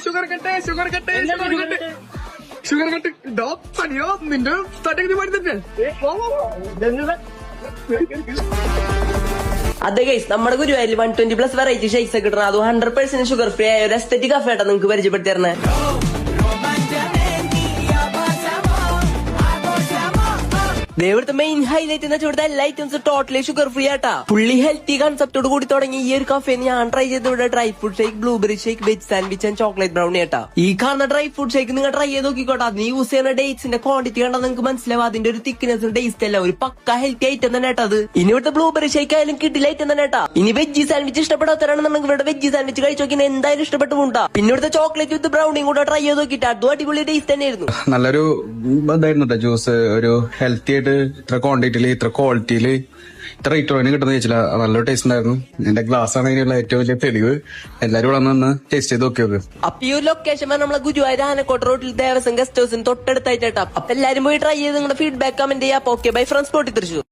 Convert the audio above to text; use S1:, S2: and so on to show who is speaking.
S1: Sugar cut തനിയോ നിന്റെ തട്ടേക്ക് മാറ്റി തന്നെ.
S2: അതെ ഗൈസ്, നമ്മുടെ ഗുരുവായൂരിൽ 120+ വെറൈറ്റി ഷേക്സ് ഒക്കെ കിട്ടണം. അത് 100% ഷുഗർ ഫ്രീ ആയ ഒരു എസ്തെറ്റിക് കഫേ ആയിട്ടാ നിങ്ങൾക്ക് പരിചയപ്പെടുത്തി തരണേ. ഇവിടുത്തെ മെയിൻ ഹൈലൈറ്റ് എന്ന് വെച്ചാൽ ഇവിടുത്തെ എല്ലാ ഐറ്റംസ് ടോട്ടലി ഷുഗർ ഫ്രീ ആട്ടാ. ഫുള്ളി ഹെൽത്തി കൺസെപ്റ്റോട് കൂടി തുടങ്ങി ഈ ഒരു കഫേ ഞാൻ ട്രൈ ചെയ്ത് ഇവിടെ dry fruit shake, blueberry shake, veg sandwich and chocolate brownie ആട്ടാ. ഈ കാണുന്ന ഡ്രൈ ഫ്രൂട്ട് ഷേക്ക് നിങ്ങൾ ട്രൈ ചെയ്ത് നോക്കിക്കോട്ടെ. അതിന് യൂസ് ചെയ്യുന്ന ഡേറ്റ്സിന്റെ ക്വാണ്ടിറ്റി കണ്ടാൽ നിങ്ങൾക്ക് മനസ്സിലാവും അതിന്റെ ഒരു തിക്നെസ്സും ടേസ്റ്റ് അല്ല, ഒരു പക്ക ഹെൽത്തി ഐറ്റം തന്നെ അത്. ഇനി ഇവിടുത്തെ ബ്ലൂബെറി ഷേക്ക് ആയാലും കിട്ടില്ല ഐറ്റം തന്നെ ആട്ടാ. ഇനി വെജ് സാൻഡ്വിച്ച് ഇഷ്ടപ്പെടാത്തവരാണെന്നുണ്ടെങ്കിൽ ഇവിടെ വെജ് സാൻഡ്വിച്ച് കഴിച്ചു നോക്കി എന്തായാലും ഇഷ്ടപ്പെട്ടു പോണ്ടാ. പിന്നെ ഇവിടുത്തെ ചോക്ലേറ്റ് വിത്ത് ബ്രൗണിയും കൂടെ ട്രൈ ചെയ്ത് നോക്കിയിട്ട് അതും അടിപൊളി ടേസ്റ്റ് തന്നെയായിരുന്നു.
S3: നല്ലൊരു ഇതായിരുന്നു ജ്യൂസ്. ഒരു ഹെൽത്തി ആയിട്ട് ഇത്ര ക്വാണ്ടിറ്റിയില് ഇത്ര ക്വാളിറ്റിയില് ഇത്ര റേറ്റ് കിട്ടുന്ന ചോദിച്ചില്ല. നല്ലൊരു ടേസ്റ്റ് ഉണ്ടായിരുന്നു. എന്റെ ഗ്ലാസ് ആണ് അതിനുള്ള ഏറ്റവും വലിയ തെളിവ്. എല്ലാരും ഇവിടെ നിന്ന് ടേസ്റ്റ് ചെയ്ത് നോക്കിയത്.
S2: അപ്പൊ ഈ ഒരു ലൊക്കേഷൻ നമ്മളെ ഗുരുവായൂർ ആനക്കോട്ട റോഡിൽ ദേവസ്വം ഗസ്റ്റ് ഹൗസിന് തൊട്ടടുത്തായിട്ടാ. അപ്പൊ എല്ലാരും പോയി ട്രൈ ചെയ്ത് നിങ്ങളുടെ ഫീഡ്ബാക്ക് കമന്റ് ചെയ്യാം. Okay bye from spotty Thrissur.